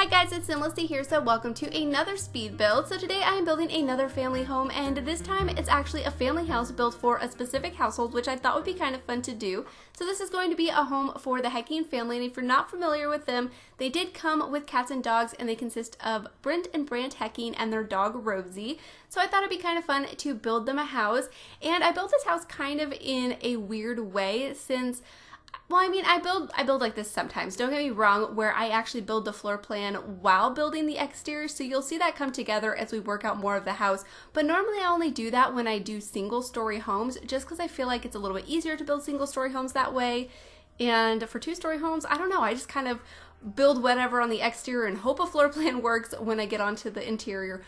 Hi guys, it's SimLicy here, so welcome to another speed build. So today I am building another family home, and this time it's actually a family house built for a specific household, which I thought would be kind of fun to do. So this is going to be a home for the Hecking family, and if you're not familiar with them, they did come with cats and dogs, and they consist of Brent and Brant Hecking and their dog Rosie. So I thought it'd be kind of fun to build them a house, and I built this house kind of in a weird way since I build like this sometimes, don't get me wrong, where I actually build the floor plan while building the exterior, so you'll see that come together as we work out more of the house. But normally I only do that when I do single-story homes, just because I feel like it's a little bit easier to build single-story homes that way. And for two-story homes, I don't know, I just kind of build whatever on the exterior and hope a floor plan works when I get onto the interior.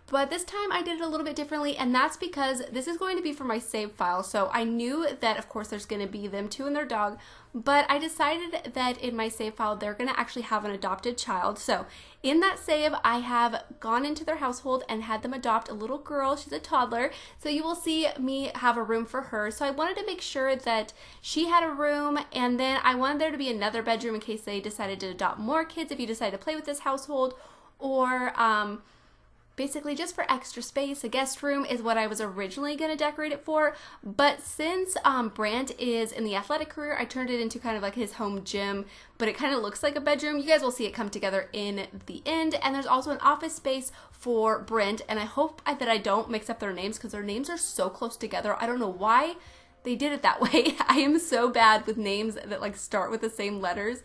But this time I did it a little bit differently, and that's because this is going to be for my save file. So I knew that of course there's going to be them two and their dog, but I decided that in my save file they're going to actually have an adopted child. So in that save I have gone into their household and had them adopt a little girl. She's a toddler, so you will see me have a room for her. So I wanted to make sure that she had a room, and then I wanted there to be another bedroom in case they decided to adopt more kids, if you decide to play with this household, or basically just for extra space. A guest room is what I was originally going to decorate it for, but since Brant is in the athletic career, I turned it into kind of like his home gym, but it kind of looks like a bedroom. You guys will see it come together in the end. And there's also an office space for Brent, and I hope that I don't mix up their names because their names are so close together. I don't know why they did it that way. I am so bad with names that like start with the same letters.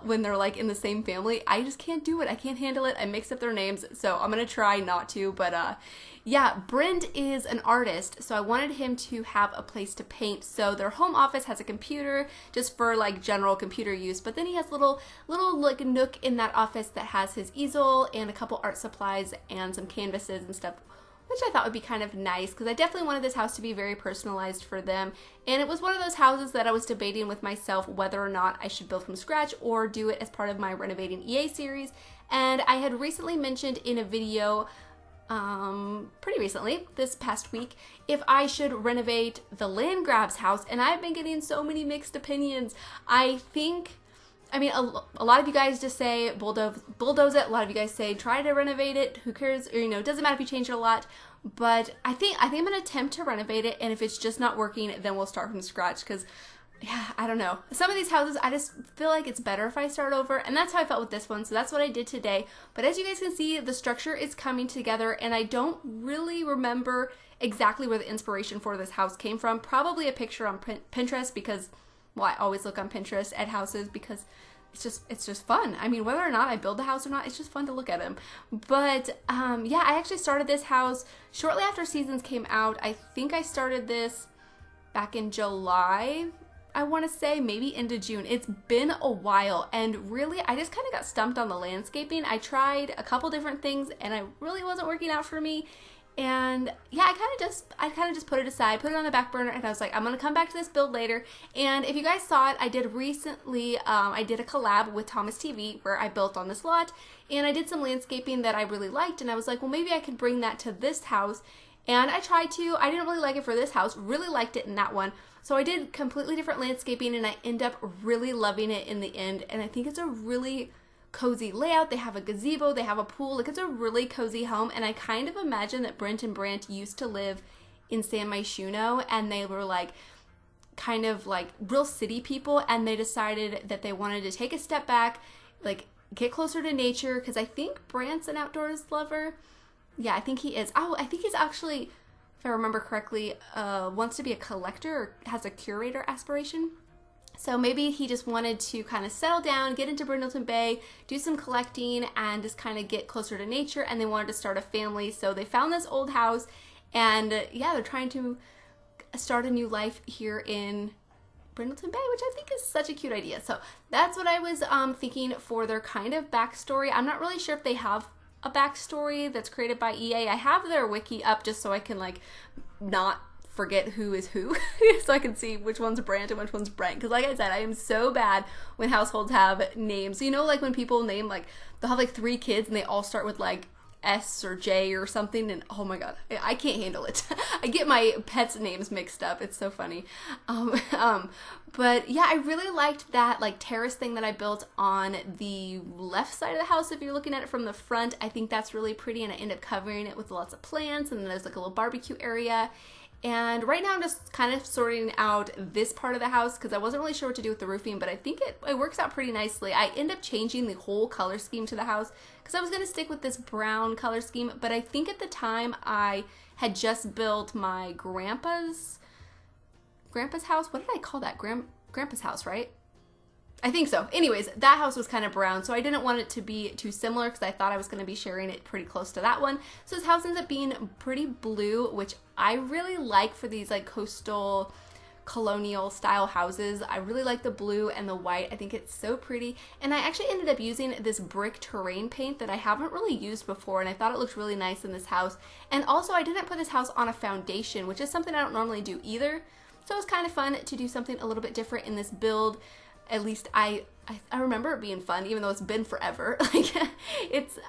When they're like in the same family, I just can't do it. I can't handle it. I mix up their names, so I'm gonna try not to. But yeah, Brent is an artist, so I wanted him to have a place to paint. So their home office has a computer just for like general computer use, but then he has little like nook in that office that has his easel and a couple art supplies and some canvases and stuff, which I thought would be kind of nice because I definitely wanted this house to be very personalized for them. And it was one of those houses that I was debating with myself whether or not I should build from scratch or do it as part of my Renovating EA series. And I had recently mentioned in a video, pretty recently, this past week, if I should renovate the Landgrab's house, and I've been getting so many mixed opinions. A lot of you guys just say bulldoze it. A lot of you guys say try to renovate it. Who cares? Or, it doesn't matter if you change it a lot. But I think I'm going to attempt to renovate it, and if it's just not working, then we'll start from scratch because, yeah, I don't know. Some of these houses, I just feel like it's better if I start over, and that's how I felt with this one, so that's what I did today. But as you guys can see, the structure is coming together, and I don't really remember exactly where the inspiration for this house came from. Probably a picture on Pinterest because, well, I always look on Pinterest at houses because it's just fun. I mean, whether or not I build the house or not, it's just fun to look at them. But yeah, I actually started this house shortly after Seasons came out. I think I started this back in July, I want to say, maybe into June. It's been a while, and really I just kind of got stumped on the landscaping. I tried a couple different things and it really wasn't working out for me. And yeah, I kind of just put it aside, put it on the back burner, and I was like, I'm going to come back to this build later. And if you guys saw it, I did recently, I did a collab with Thomas TV where I built on this lot, and I did some landscaping that I really liked, and I was like, well, maybe I could bring that to this house. And I tried to. I didn't really like it for this house, really liked it in that one. So I did completely different landscaping, and I end up really loving it in the end. And I think it's a really cozy layout. They have a gazebo, they have a pool, like it's a really cozy home. And I kind of imagine that Brent and Brant used to live in San Myshuno, and they were like kind of like real city people, and they decided that they wanted to take a step back, like get closer to nature, because I think Brant's an outdoors lover. Yeah, I think he is. Oh, I think he's actually, if I remember correctly, wants to be a collector or has a curator aspiration. So maybe he just wanted to kind of settle down, get into Brindleton Bay, do some collecting, and just kind of get closer to nature, and they wanted to start a family. So they found this old house, and yeah, they're trying to start a new life here in Brindleton Bay, which I think is such a cute idea. So that's what I was thinking for their kind of backstory. I'm not really sure if they have a backstory that's created by EA. I have their wiki up just so I can like not forget who is who so I can see which one's Brant and which one's Brent, because like I said, I am so bad when households have names. Like when people name, like they'll have like 3 kids and they all start with like S or J or something, and oh my god, I can't handle it. I get my pets' names mixed up. It's so funny. But yeah, I really liked that like terrace thing that I built on the left side of the house. If you're looking at it from the front, I think that's really pretty, and I ended up covering it with lots of plants, and then there's like a little barbecue area. And right now I'm just kind of sorting out this part of the house because I wasn't really sure what to do with the roofing, but I think it works out pretty nicely. I end up changing the whole color scheme to the house because I was going to stick with this brown color scheme, but I think at the time I had just built my grandpa's house. What did I call that? Grandpa's house, right? I think so. Anyways, that house was kind of brown, so I didn't want it to be too similar because I thought I was going to be sharing it pretty close to that one. So this house ends up being pretty blue, which I really like for these like coastal colonial style houses. I really like the blue and the white. I think it's so pretty. And I actually ended up using this brick terrain paint that I haven't really used before, and I thought it looked really nice in this house. And also I didn't put this house on a foundation, which is something I don't normally do either. So it was kind of fun to do something a little bit different in this build. At least I remember it being fun, even though it's been forever. Like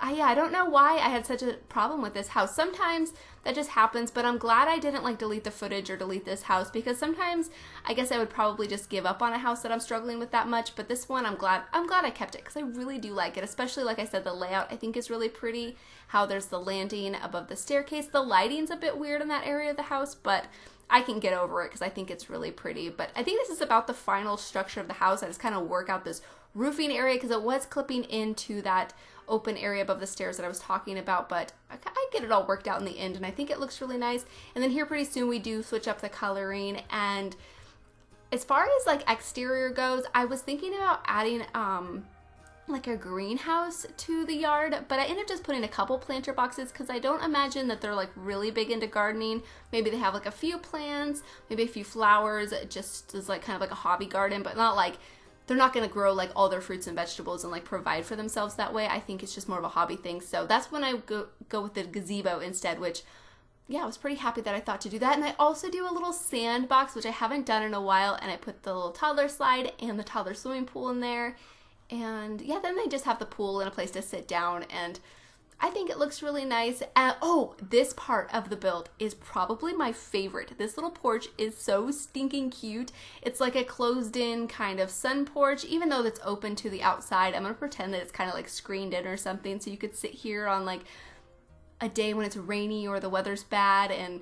I don't know why I had such a problem with this house. Sometimes that just happens, but I'm glad I didn't like delete the footage or delete this house, because sometimes I guess I would probably just give up on a house that I'm struggling with that much. But this one, I'm glad I kept it because I really do like it. Especially, like I said, the layout I think is really pretty. How there's the landing above the staircase. The lighting's a bit weird in that area of the house, but I can get over it because I think it's really pretty. But I think this is about the final structure of the house. I just kind of work out this roofing area because it was clipping into that open area above the stairs that I was talking about, but I get it all worked out in the end, and I think it looks really nice. And then here pretty soon we do switch up the coloring. And as far as like exterior goes, I was thinking about adding like a greenhouse to the yard, but I ended up just putting a couple planter boxes because I don't imagine that they're like really big into gardening. Maybe they have like a few plants, maybe a few flowers, just as like kind of like a hobby garden, but not like they're not going to grow like all their fruits and vegetables and like provide for themselves that way. I think it's just more of a hobby thing. So that's when I go with the gazebo instead, which yeah, I was pretty happy that I thought to do that. And I also do a little sandbox, which I haven't done in a while, and I put the little toddler slide and the toddler swimming pool in there. And yeah, then they just have the pool and a place to sit down, and I think it looks really nice. Oh, this part of the build is probably my favorite. This little porch is so stinking cute. It's like a closed-in kind of sun porch, even though it's open to the outside. I'm gonna pretend that it's kind of like screened in or something, so you could sit here on like a day when it's rainy or the weather's bad and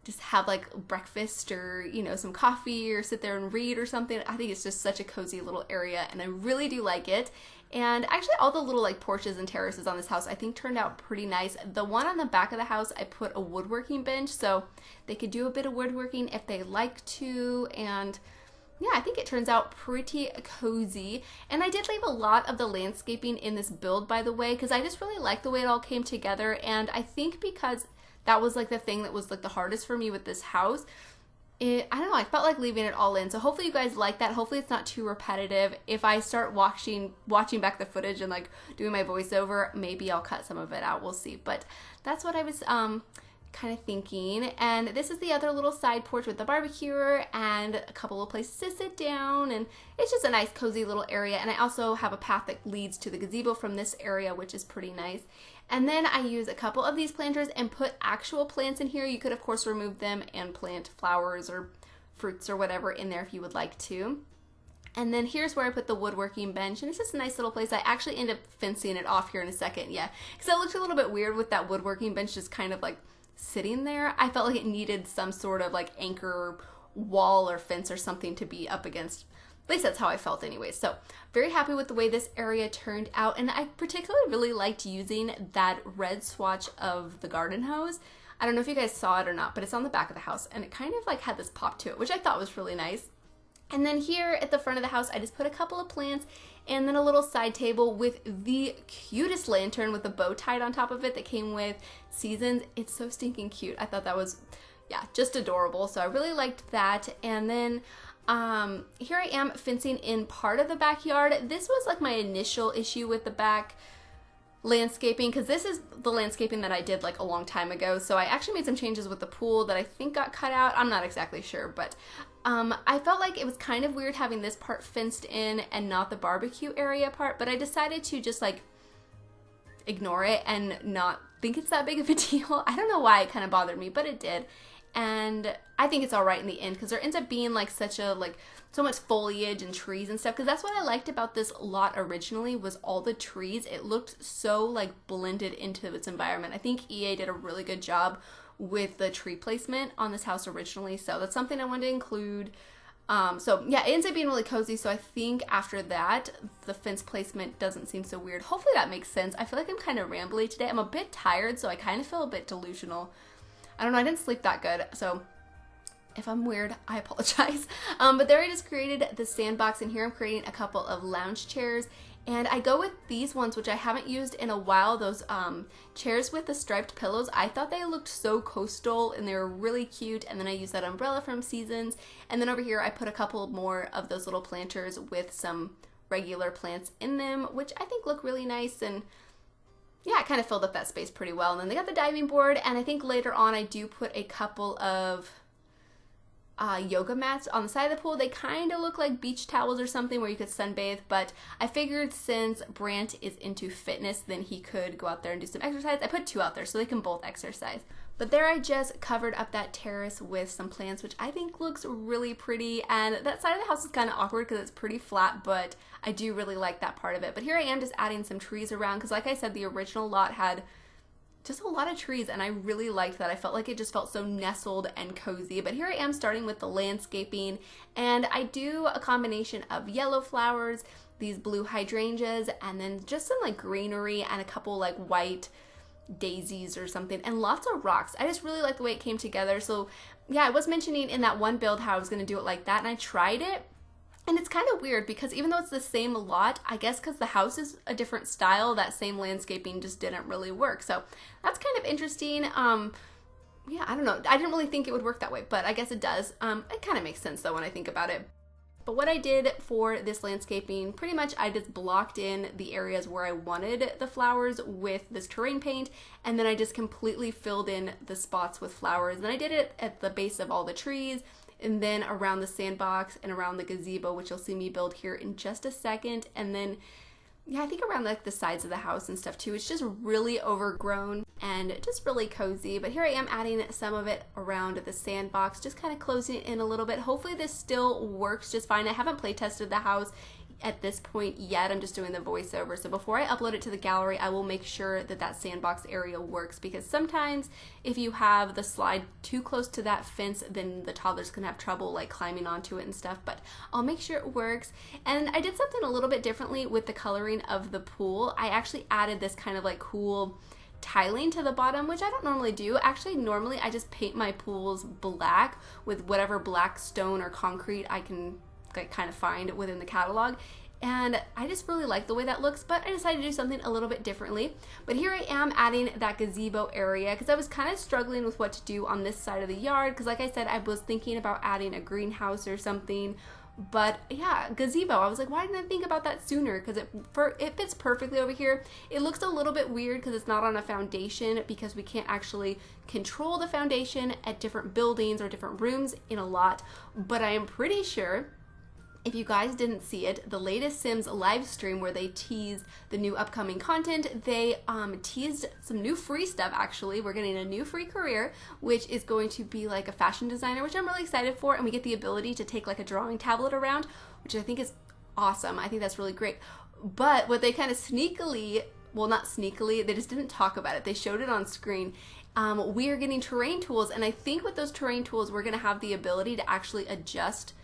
just have like breakfast or, you know, some coffee or sit there and read or something. I think it's just such a cozy little area, and I really do like it. And actually all the little like porches and terraces on this house I think turned out pretty nice. The one on the back of the house, I put a woodworking bench so they could do a bit of woodworking if they like to. And yeah, I think it turns out pretty cozy. And I did leave a lot of the landscaping in this build, by the way, because I just really like the way it all came together. And I think because that was like the thing that was like the hardest for me with this house, I don't know, I felt like leaving it all in. So hopefully you guys like that. Hopefully it's not too repetitive. If I start watching back the footage and like doing my voiceover, maybe I'll cut some of it out. We'll see. But that's what I was kind of thinking. And this is the other little side porch with the barbecue and a couple of places to sit down, and it's just a nice cozy little area. And I also have a path that leads to the gazebo from this area, which is pretty nice. And then I use a couple of these planters and put actual plants in here. You could of course remove them and plant flowers or fruits or whatever in there if you would like to. And then here's where I put the woodworking bench, and it's just a nice little place. I actually end up fencing it off here in a second, yeah, because it looked a little bit weird with that woodworking bench just kind of like sitting there. I felt like it needed some sort of like anchor wall or fence or something to be up against. At least that's how I felt anyway. So very happy with the way this area turned out. And I particularly really liked using that red swatch of the garden hose. I don't know if you guys saw it or not, but it's on the back of the house, and it kind of like had this pop to it, which I thought was really nice. And then here at the front of the house, I just put a couple of plants and then a little side table with the cutest lantern with a bow tied on top of it that came with seasons. It's so stinking cute. I thought that was, yeah, just adorable. So I really liked that. And then here I am fencing in part of the backyard. This was like my initial issue with the back landscaping, because this is the landscaping that I did like a long time ago. So I actually made some changes with the pool that I think got cut out. I'm not exactly sure, but I felt like it was kind of weird having this part fenced in and not the barbecue area part, but I decided to just like ignore it and not think it's that big of a deal. I don't know why it kind of bothered me, but it did. And I think it's all right in the end because there ends up being like so much foliage and trees and stuff, because that's what I liked about this lot originally was all the trees. It looked so like blended into its environment. I think EA did a really good job with the tree placement on this house originally, so that's something I wanted to include. So yeah, it ends up being really cozy, so I think after that, the fence placement doesn't seem so weird. Hopefully that makes sense. I feel like I'm kind of rambly today. I'm a bit tired, so I kind of feel a bit delusional. I don't know, I didn't sleep that good, so if I'm weird, I apologize. But there I just created the sandbox, and here I'm creating a couple of lounge chairs. And I go with these ones, which I haven't used in a while, those chairs with the striped pillows. I thought they looked so coastal and they were really cute. And then I used that umbrella from Seasons. And then over here I put a couple more of those little planters with some regular plants in them, which I think look really nice. And yeah, it kind of filled up that space pretty well. And then they got the diving board, and I think later on I do put a couple of yoga mats on the side of the pool. They kind of look like beach towels or something where you could sunbathe, but I figured since Brant is into fitness, then he could go out there and do some exercise. I put 2 out there so they can both exercise. But there I just covered up that terrace with some plants, which I think looks really pretty. And that side of the house is kind of awkward because it's pretty flat, but I do really like that part of it. But here I am just adding some trees around because, like I said, the original lot had just a lot of trees, and I really liked that. I felt like it just felt so nestled and cozy. But here I am starting with the landscaping, and I do a combination of yellow flowers, these blue hydrangeas, and then just some like greenery and a couple like white daisies or something, and lots of rocks. I just really like the way it came together. So yeah, I was mentioning in that one build how I was going to do it like that, and I tried it. And it's kind of weird because even though it's the same lot, I guess because the house is a different style, that same landscaping just didn't really work. So that's kind of interesting. Yeah, I don't know. I didn't really think it would work that way, but I guess it does. It kind of makes sense though when I think about it. But what I did for this landscaping, pretty much I just blocked in the areas where I wanted the flowers with this terrain paint, and then I just completely filled in the spots with flowers. And I did it at the base of all the trees, and then around the sandbox and around the gazebo, which you'll see me build here in just a second. And then, yeah, I think around like the sides of the house and stuff too. It's just really overgrown and just really cozy. But here I am adding some of it around the sandbox, just kind of closing it in a little bit. Hopefully this still works just fine. I haven't play tested the house at this point yet. I'm just doing the voiceover. So before I upload it to the gallery, I will make sure that that sandbox area works, because sometimes if you have the slide too close to that fence, then the toddlers can have trouble like climbing onto it and stuff, but I'll make sure it works. And I did something a little bit differently with the coloring of the pool. I actually added this kind of like cool tiling to the bottom, which I don't normally do. Actually, normally I just paint my pools black with whatever black stone or concrete I can kind of find within the catalog, and I just really like the way that looks, but I decided to do something a little bit differently. But here I am adding that gazebo area because I was kind of struggling with what to do on this side of the yard, because like I said, I was thinking about adding a greenhouse or something. But yeah, gazebo, I was like, why didn't I think about that sooner? Because it fits perfectly over here. It looks a little bit weird because it's not on a foundation, because we can't actually control the foundation at different buildings or different rooms in a lot. But I am pretty sure, if you guys didn't see it, the latest Sims live stream where they teased the new upcoming content, they teased some new free stuff actually. We're getting a new free career, which is going to be like a fashion designer, which I'm really excited for, and we get the ability to take like a drawing tablet around, which I think is awesome. I think that's really great. But what they kind of sneakily, well not sneakily, they just didn't talk about it. They showed it on screen. We are getting terrain tools, and I think with those terrain tools, we're gonna have the ability to actually adjust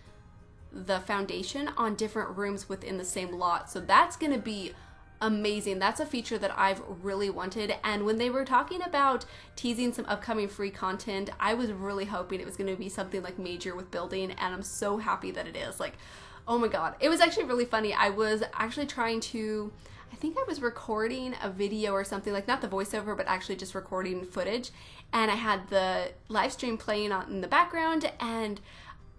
the foundation on different rooms within the same lot. So that's going to be amazing. That's a feature that I've really wanted. And when they were talking about teasing some upcoming free content, I was really hoping it was going to be something like major with building, and I'm so happy that it is. Like, oh my god. It was actually really funny. I was actually trying to, I think I was recording a video or something, like not the voiceover, but actually just recording footage, and I had the live stream playing on in the background, and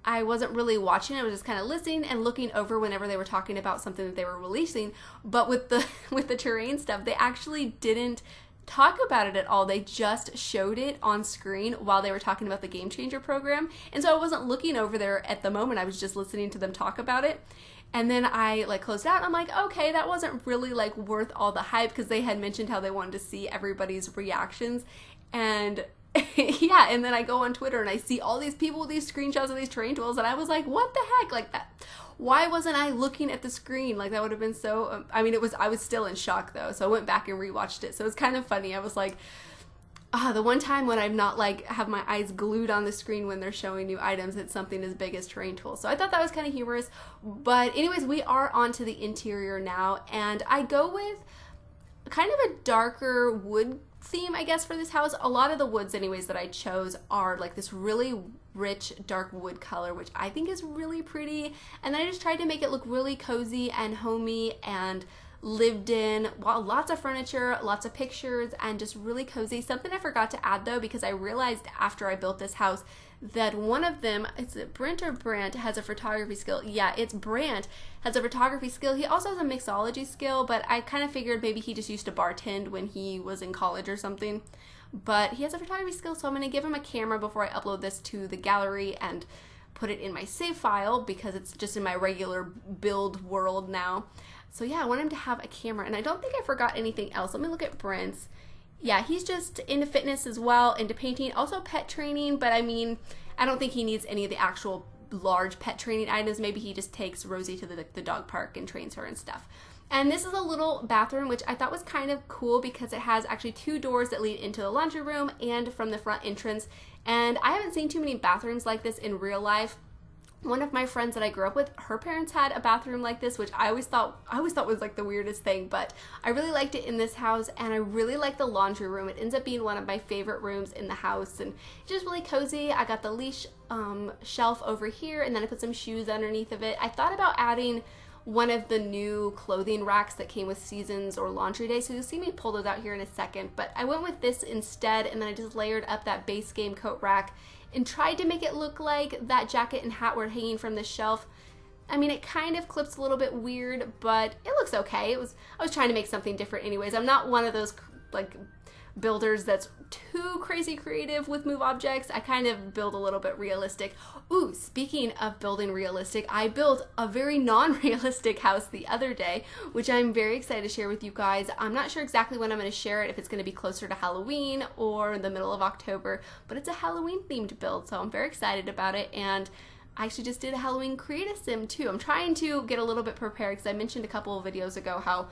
I wasn't really watching. I was just kind of listening and looking over whenever they were talking about something that they were releasing. But with the terrain stuff, they actually didn't talk about it at all. They just showed it on screen while they were talking about the Game Changer program. And so I wasn't looking over there at the moment. I was just listening to them talk about it. And then I like closed out and I'm like, okay, that wasn't really like worth all the hype, because they had mentioned how they wanted to see everybody's reactions. And yeah, and then I go on Twitter and I see all these people with these screenshots of these terrain tools, and I was like, what the heck? Like, that, why wasn't I looking at the screen? Like, that would have been so, I mean, I was still in shock though, so I went back and rewatched it. So it's kind of funny. I was like, the one time when I'm not like have my eyes glued on the screen when they're showing new items, it's something as big as terrain tools. So I thought that was kind of humorous. But anyways, we are on to the interior now, and I go with kind of a darker wood theme, I guess, for this house. A lot of the woods anyways that I chose are like this really rich dark wood color, which I think is really pretty. And then I just tried to make it look really cozy and homey and lived in. Well, lots of furniture, lots of pictures, and just really cozy. Something I forgot to add though, because I realized after I built this house that one of them, is it Brent or Brandt, has a photography skill. Yeah, it's Brandt, has a photography skill. He also has a mixology skill, but I kind of figured maybe he just used to bartend when he was in college or something. But he has a photography skill, so I'm going to give him a camera before I upload this to the gallery and put it in my save file, because it's just in my regular build world now. So yeah, I want him to have a camera, and I don't think I forgot anything else. Let me look at Brent's. Yeah, he's just into fitness as well, into painting, also pet training, but I mean, I don't think he needs any of the actual large pet training items. Maybe he just takes Rosie to the dog park and trains her and stuff. And this is a little bathroom, which I thought was kind of cool because it has actually 2 doors that lead into the laundry room and from the front entrance. And I haven't seen too many bathrooms like this in real life. One of my friends that I grew up with, her parents had a bathroom like this, which I always thought was like the weirdest thing, but I really liked it in this house, and I really like the laundry room. It ends up being one of my favorite rooms in the house, and it's just really cozy. I got the leash shelf over here, and then I put some shoes underneath of it. I thought about adding one of the new clothing racks that came with seasons or laundry day, so you'll see me pull those out here in a second, but I went with this instead, and then I just layered up that base game coat rack and tried to make it look like that jacket and hat were hanging from the shelf. I mean, it kind of clips a little bit weird, but it looks okay. I was trying to make something different anyways. I'm not one of those like builders that's too crazy creative with move objects. I kind of build a little bit realistic. Ooh, speaking of building realistic, I built a very non-realistic house the other day, which I'm very excited to share with you guys. I'm not sure exactly when I'm going to share it, if it's going to be closer to Halloween or the middle of October, but it's a Halloween themed build, so I'm very excited about it. And I actually just did a Halloween create a sim too. I'm trying to get a little bit prepared because I mentioned a couple of videos ago how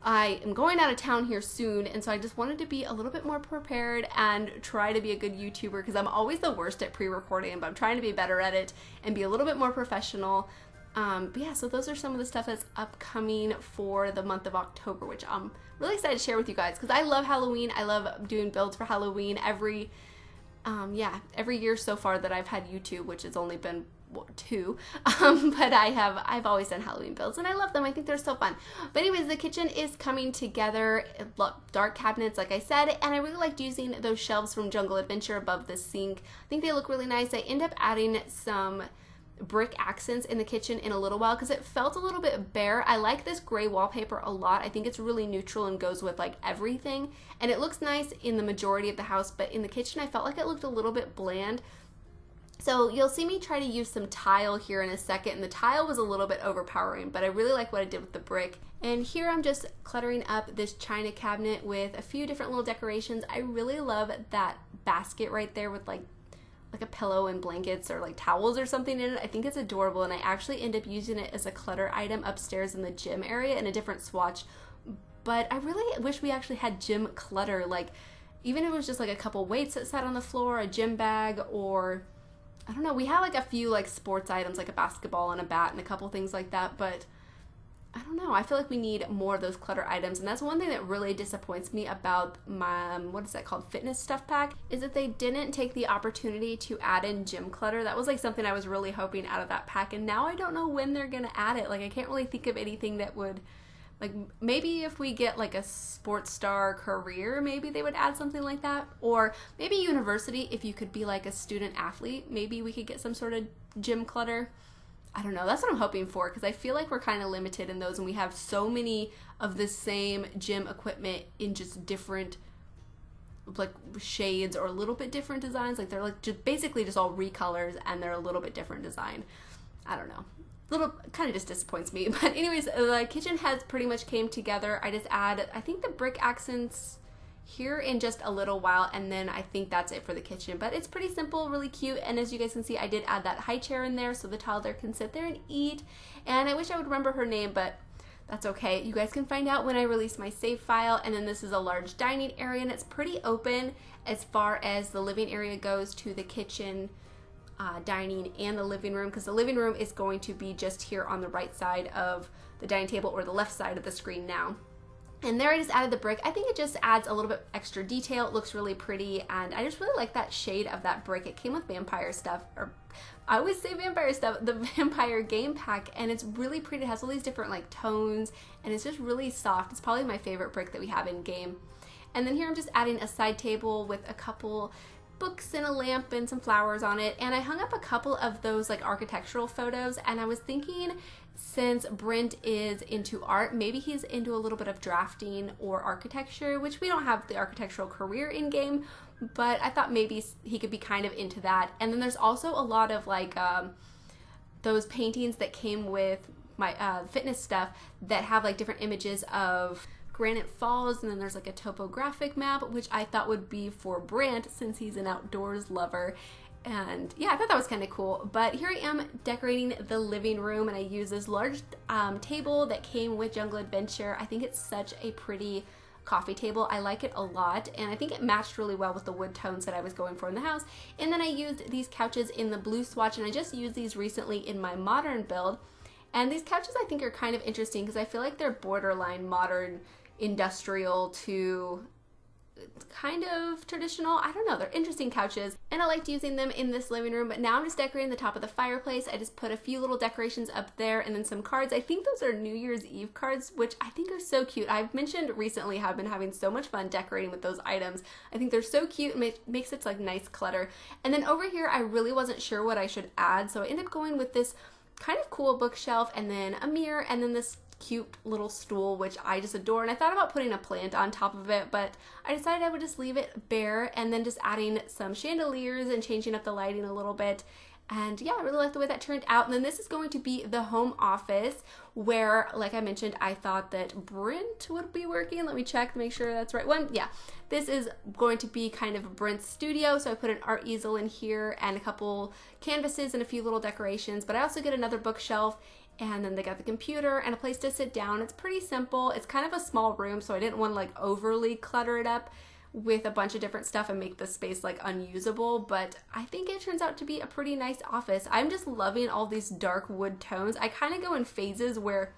I am going out of town here soon, and so I just wanted to be a little bit more prepared and try to be a good YouTuber, because I'm always the worst at pre-recording, but I'm trying to be better at it and be a little bit more professional. But yeah, so those are some of the stuff that's upcoming for the month of October, which I'm really excited to share with you guys, because I love Halloween. I love doing builds for Halloween every year so far that I've had YouTube, which has only been 2, but I've always done Halloween builds, and I love them. I think they're so fun. But anyways, the kitchen is coming together. Dark cabinets, like I said, and I really liked using those shelves from Jungle Adventure above the sink. I think they look really nice. I end up adding some brick accents in the kitchen in a little while because it felt a little bit bare. I like this gray wallpaper a lot. I think it's really neutral and goes with like everything, and it looks nice in the majority of the house, but in the kitchen I felt like it looked a little bit bland. So you'll see me try to use some tile here in a second, and the tile was a little bit overpowering, but I really like what I did with the brick. And here I'm just cluttering up this china cabinet with a few different little decorations. I really love that basket right there with like a pillow and blankets or like towels or something in it. I think it's adorable, and I actually end up using it as a clutter item upstairs in the gym area in a different swatch. But I really wish we actually had gym clutter, like even if it was just like a couple weights that sat on the floor, a gym bag, or I don't know, we have like a few like sports items like a basketball and a bat and a couple things like that, but I don't know, I feel like we need more of those clutter items. And that's one thing that really disappoints me about my, what is that called, fitness stuff pack, is that they didn't take the opportunity to add in gym clutter. That was like something I was really hoping out of that pack, and now I don't know when they're gonna add it. Like I can't really think of anything that would, like maybe if we get like a sports star career, maybe they would add something like that. Or maybe university, if you could be like a student athlete, maybe we could get some sort of gym clutter. I don't know, that's what I'm hoping for, because I feel like we're kind of limited in those, and we have so many of the same gym equipment in just different like shades or a little bit different designs. Like they're like just basically just all recolors, and they're a little bit different design. I don't know. little kind of just disappoints me. But anyways, the kitchen has pretty much came together. I just add, I think, the brick accents here in just a little while, and then I think that's it for the kitchen. But it's pretty simple, really cute, and as you guys can see, I did add that high chair in there so the toddler can sit there and eat. And I wish I would remember her name, but that's okay. You guys can find out when I release my save file. And then this is a large dining area, and it's pretty open as far as the living area goes to the kitchen, dining, and the living room, because the living room is going to be just here on the right side of the dining table, or the left side of the screen now. And there I just added the brick. I think it just adds a little bit extra detail. It looks really pretty, and I just really like that shade of that brick. It came with vampire stuff, or I always say vampire stuff, the vampire game pack, and it's really pretty. It has all these different like tones, and it's just really soft. It's probably my favorite brick that we have in game. And then here I'm just adding a side table with a couple books and a lamp and some flowers on it, and I hung up a couple of those like architectural photos, and I was thinking, since Brent is into art, maybe he's into a little bit of drafting or architecture, which we don't have the architectural career in game, but I thought maybe he could be kind of into that. And then there's also a lot of like those paintings that came with my fitness stuff that have like different images of Granite Falls, and then there's like a topographic map, which I thought would be for Brant since he's an outdoors lover. And yeah, I thought that was kind of cool. But here I am decorating the living room, and I use this large table that came with Jungle Adventure. I think it's such a pretty coffee table. I like it a lot, and I think it matched really well with the wood tones that I was going for in the house. And then I used these couches in the blue swatch, and I just used these recently in my modern build. And these couches I think are kind of interesting because I feel like they're borderline modern industrial to kind of traditional. I don't know, they're interesting couches, and I liked using them in this living room. But now I'm just decorating the top of the fireplace. I just put a few little decorations up there, and then some cards. I think those are New Year's Eve cards, which I think are so cute. I've mentioned recently how I've been having so much fun decorating with those items. I think they're so cute, and makes it like nice clutter. And then over here I really wasn't sure what I should add, so I ended up going with this kind of cool bookshelf, and then a mirror, and then this cute little stool, which I just adore. And I thought about putting a plant on top of it, but I decided I would just leave it bare, and then just adding some chandeliers and changing up the lighting a little bit. And yeah, I really like the way that turned out. And then this is going to be the home office, where, like I mentioned, I thought that Brent would be working. Let me check to make sure that's the right one. Yeah, this is going to be kind of Brent's studio. So I put an art easel in here and a couple canvases and a few little decorations, but I also get another bookshelf, and then they got the computer and a place to sit down. It's pretty simple. It's kind of a small room, so I didn't want to like overly clutter it up with a bunch of different stuff and make the space like unusable, but I think it turns out to be a pretty nice office. I'm just loving all these dark wood tones. I kind of go in phases where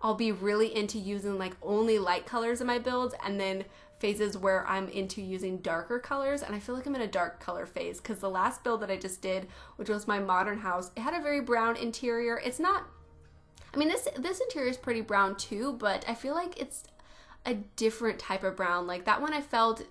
I'll be really into using like only light colors in my builds, and then phases where I'm into using darker colors, and I feel like I'm in a dark color phase because the last build that I just did, which was my modern house, it had a very brown interior. It's not, I mean, this interior is pretty brown too, but I feel like it's a different type of brown. Like that one I felt,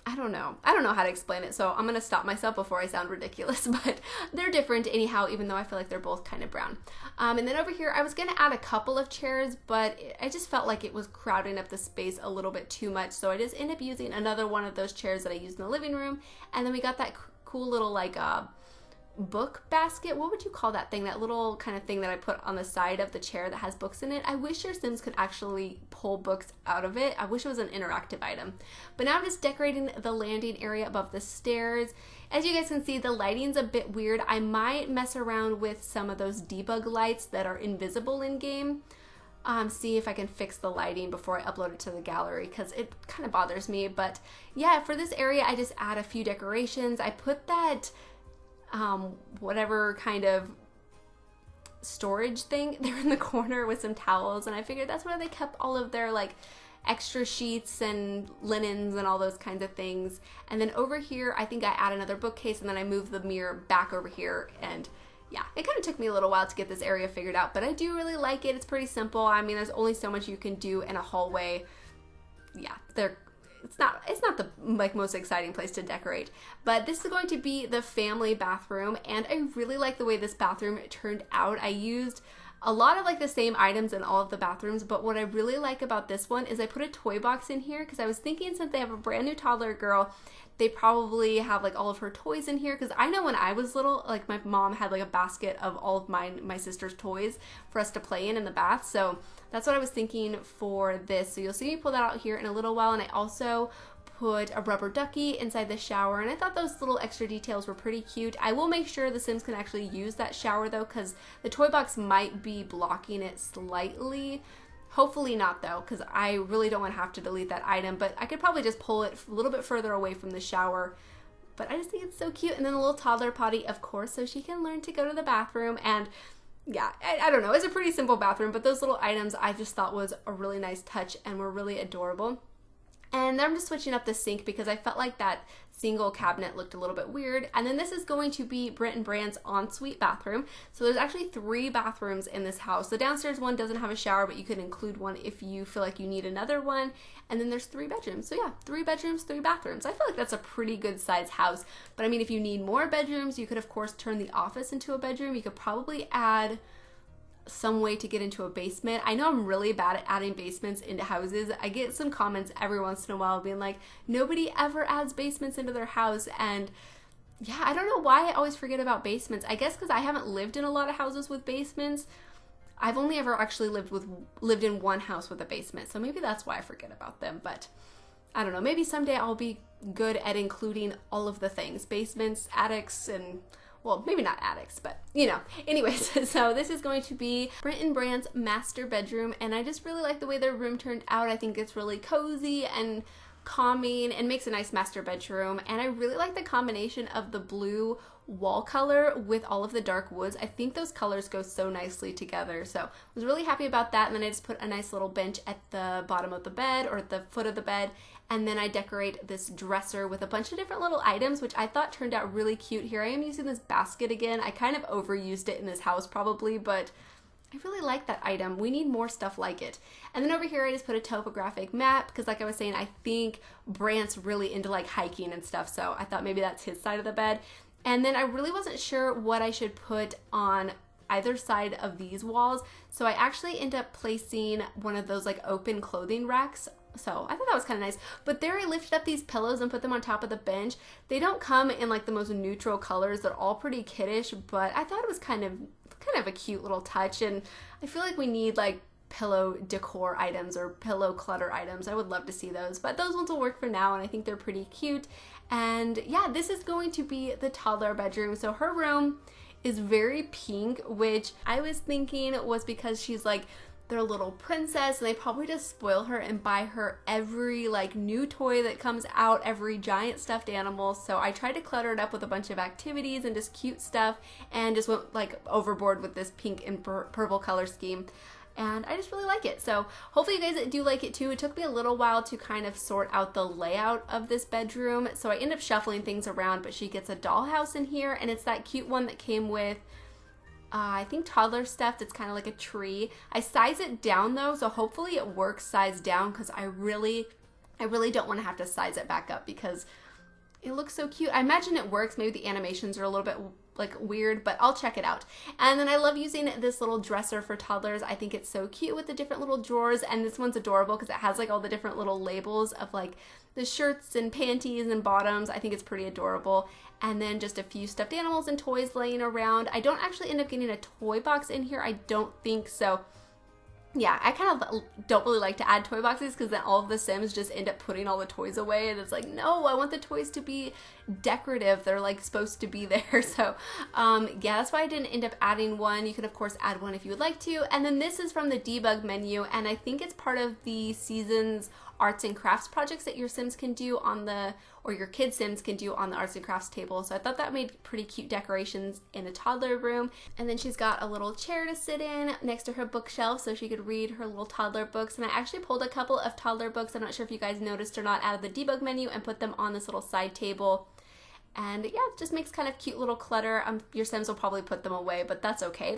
I don't know how to explain it, so I'm gonna stop myself before I sound ridiculous, but they're different anyhow, even though I feel like they're both kind of brown. And then over here I was gonna add a couple of chairs, but I just felt like it was crowding up the space a little bit too much, so I just ended up using another one of those chairs that I used in the living room. And then we got that cool little like book basket. What would you call that thing? That little kind of thing that I put on the side of the chair that has books in it. I wish your Sims could actually pull books out of it. I wish it was an interactive item. But now I'm just decorating the landing area above the stairs. As you guys can see, the lighting's a bit weird. I might mess around with some of those debug lights that are invisible in game. See if I can fix the lighting before I upload it to the gallery, because it kind of bothers me. But yeah, for this area I just add a few decorations. I put that whatever kind of storage thing there in the corner with some towels, and I figured that's where they kept all of their like extra sheets and linens and all those kinds of things. And then over here I think I add another bookcase, and then I move the mirror back over here. And yeah, it kind of took me a little while to get this area figured out, but I do really like it. It's pretty simple. I mean, there's only so much you can do in a hallway. Yeah, it's not the like most exciting place to decorate. But this is going to be the family bathroom, and I really like the way this bathroom turned out. I used a lot of like the same items in all of the bathrooms, but what I really like about this one is I put a toy box in here because I was thinking since they have a brand new toddler girl, they probably have like all of her toys in here, because I know when I was little, like my mom had like a basket of all of my sister's toys for us to play in the bath. So that's what I was thinking for this. So you'll see me pull that out here in a little while. And I also put a rubber ducky inside the shower, and I thought those little extra details were pretty cute. I will make sure the Sims can actually use that shower though, because the toy box might be blocking it slightly. Hopefully not though, because I really don't want to have to delete that item, but I could probably just pull it a little bit further away from the shower. But I just think it's so cute. And then a little toddler potty, of course, so she can learn to go to the bathroom. And yeah, I don't know, it's a pretty simple bathroom, but those little items I just thought was a really nice touch and were really adorable. And then I'm just switching up the sink because I felt like that single cabinet looked a little bit weird. And then this is going to be Brent and Brand's ensuite bathroom. So there's actually 3 bathrooms in this house. The downstairs one doesn't have a shower, but you could include one if you feel like you need another one. And then there's 3 bedrooms. So yeah, 3 bedrooms, 3 bathrooms. I feel like that's a pretty good size house. But I mean, if you need more bedrooms, you could of course turn the office into a bedroom. You could probably add some way to get into a basement. I know I'm really bad at adding basements into houses. I get some comments every once in a while being like, nobody ever adds basements into their house. And yeah, I don't know why I always forget about basements. I guess because I haven't lived in a lot of houses with basements. I've only ever actually lived in one house with a basement. So maybe that's why I forget about them. But I don't know, maybe someday I'll be good at including all of the things, basements, attics, and well, maybe not attics, but you know. Anyways, so this is going to be Brent and Brand's master bedroom, and I just really like the way their room turned out. I think it's really cozy and calming and makes a nice master bedroom. And I really like the combination of the blue wall color with all of the dark woods. I think those colors go so nicely together. So I was really happy about that. And then I just put a nice little bench at the bottom of the bed, or at the foot of the bed. And then I decorate this dresser with a bunch of different little items, which I thought turned out really cute. Here I am using this basket again. I kind of overused it in this house probably, but I really like that item. We need more stuff like it. And then over here I just put a topographic map because, like I was saying, I think Brant's really into like hiking and stuff, so I thought maybe that's his side of the bed. And then I really wasn't sure what I should put on either side of these walls, so I actually end up placing one of those like open clothing racks. So I thought that was kind of nice. But there I lifted up these pillows and put them on top of the bench. They don't come in like the most neutral colors. They're all pretty kiddish, but I thought it was kind of a cute little touch. And I feel like we need like pillow decor items or pillow clutter items. I would love to see those, but those ones will work for now, and I think they're pretty cute. And yeah, this is going to be the toddler bedroom. So her room is very pink, which I was thinking was because she's like their little princess, and they probably just spoil her and buy her every like new toy that comes out, every giant stuffed animal. So I tried to clutter it up with a bunch of activities and just cute stuff, and just went like overboard with this pink and purple color scheme. And I just really like it. So hopefully you guys do like it too. It took me a little while to kind of sort out the layout of this bedroom. So I end up shuffling things around, but she gets a dollhouse in here, and it's that cute one that came with I think toddler stuff that's kind of like a tree. I size it down though, so hopefully it works sized down, because I really don't want to have to size it back up because it looks so cute. I imagine it works. Maybe the animations are a little bit like weird, but I'll check it out. And then I love using this little dresser for toddlers. I think it's so cute with the different little drawers, and this one's adorable because it has like all the different little labels of like the shirts and panties and bottoms. I think it's pretty adorable. And then just a few stuffed animals and toys laying around. I don't actually end up getting a toy box in here, I don't think so. Yeah, I kind of don't really like to add toy boxes because then all of the Sims just end up putting all the toys away, and it's like, no, I want the toys to be decorative. They're like supposed to be there. So yeah, that's why I didn't end up adding one. You can of course add one if you would like to. And then this is from the debug menu, and I think it's part of the season's arts and crafts projects that your Sims can do on the, or your kid Sims can do on the arts and crafts table. So I thought that made pretty cute decorations in a toddler room. And then she's got a little chair to sit in next to her bookshelf so she could read her little toddler books. And I actually pulled a couple of toddler books, I'm not sure if you guys noticed or not, out of the debug menu and put them on this little side table. And yeah, it just makes kind of cute little clutter. Your Sims will probably put them away, but that's okay.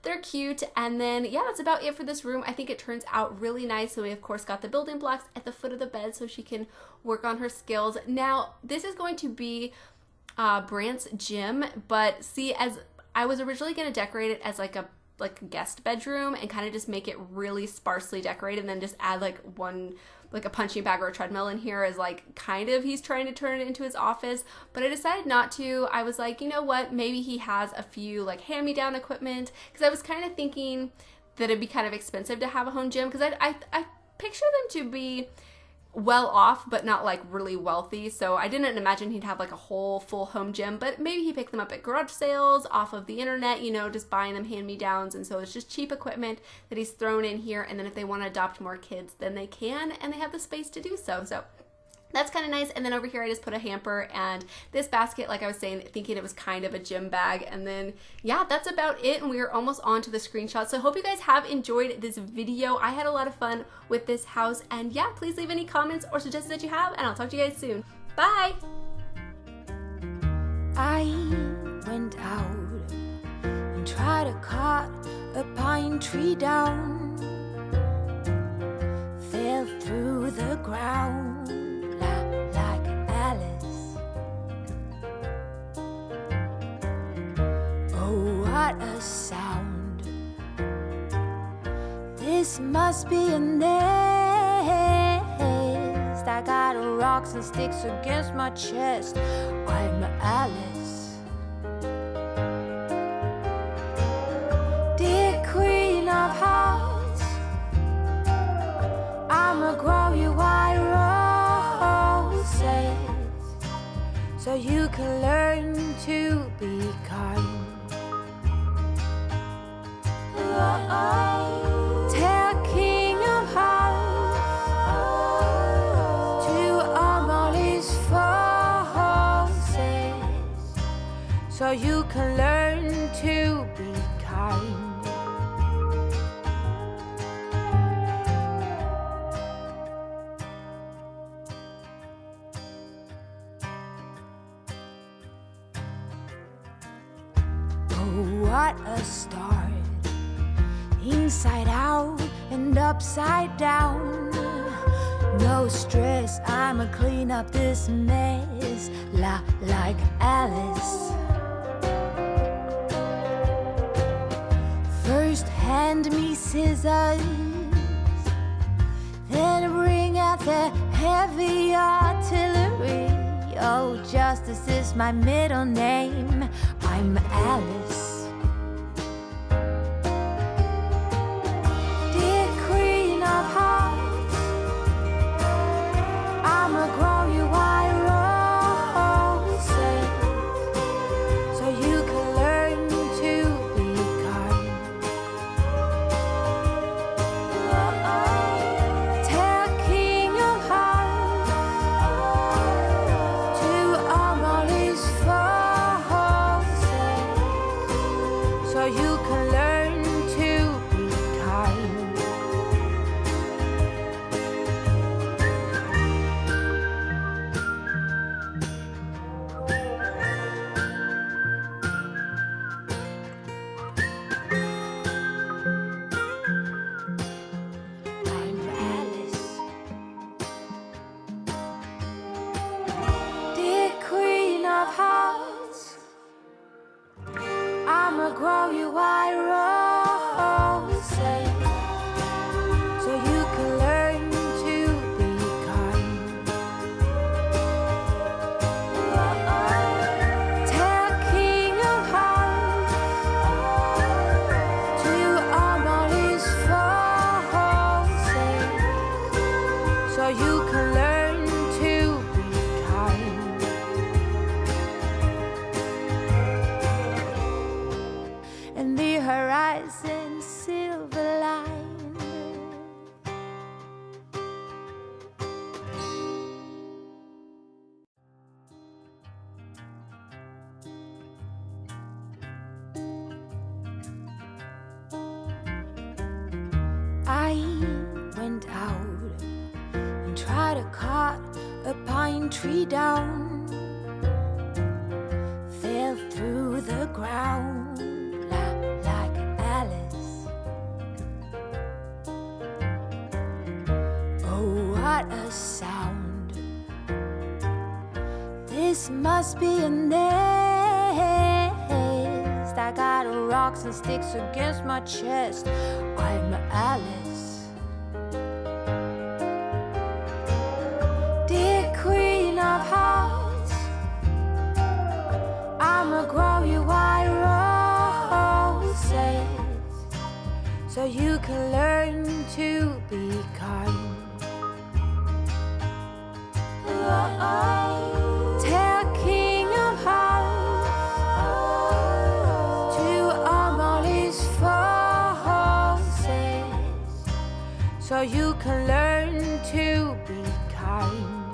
They're cute. And then yeah, that's about it for this room. I think it turns out really nice. So we of course got the building blocks at the foot of the bed so she can work on her skills. Now this is going to be Brant's gym, but see, as I was originally going to decorate it as like a like a guest bedroom and kind of just make it really sparsely decorated, and then just add like a punching bag or a treadmill in here as like kind of he's trying to turn it into his office. But I decided not to. I was like, you know what, maybe he has a few like hand-me-down equipment, because I was kind of thinking that it'd be kind of expensive to have a home gym, because I picture them to be well off but not like really wealthy, so I didn't imagine he'd have like a whole full home gym. But maybe he picked them up at garage sales off of the internet, you know, just buying them hand-me-downs, and so it's just cheap equipment that he's thrown in here, and then if they want to adopt more kids then they can, and they have the space to do so. So that's kind of nice. And then over here I just put a hamper and this basket, like I was saying, thinking it was kind of a gym bag. And then yeah, that's about it, and we are almost on to the screenshots. So I hope you guys have enjoyed this video. I had a lot of fun with this house, and yeah, please leave any comments or suggestions that you have, and I'll talk to you guys soon. Bye! I went out and tried to cut a pine tree down, fell through the ground like Alice. Oh, what a sound. This must be a nest. I got rocks and sticks against my chest. I'm Alice. Dear Queen of Hearts, I'ma grow you white roses so you can learn to be kind. Tell King of Hearts to arm all his forces so you can learn to be kind. What a start, inside out and upside down. No stress, I'ma clean up this mess like Alice. First hand me scissors, then bring out the heavy artillery. Oh, justice is my middle name, I'm Alice. I'ma grow you white roses so you can learn to be kind. Tell King of Hearts to arm all his forces so you can learn to be kind. And the horizon silver line. I went out and tried to cut a pine tree down, fell through the ground like Alice. Oh, what a sound. This must be a nest. I got rocks and and sticks against my chest. I'm Alice. Dear Queen of Hearts, I'ma grow you white roses so you can learn to be kind. Tell King of Hearts to arm all his forces so you can learn to be kind.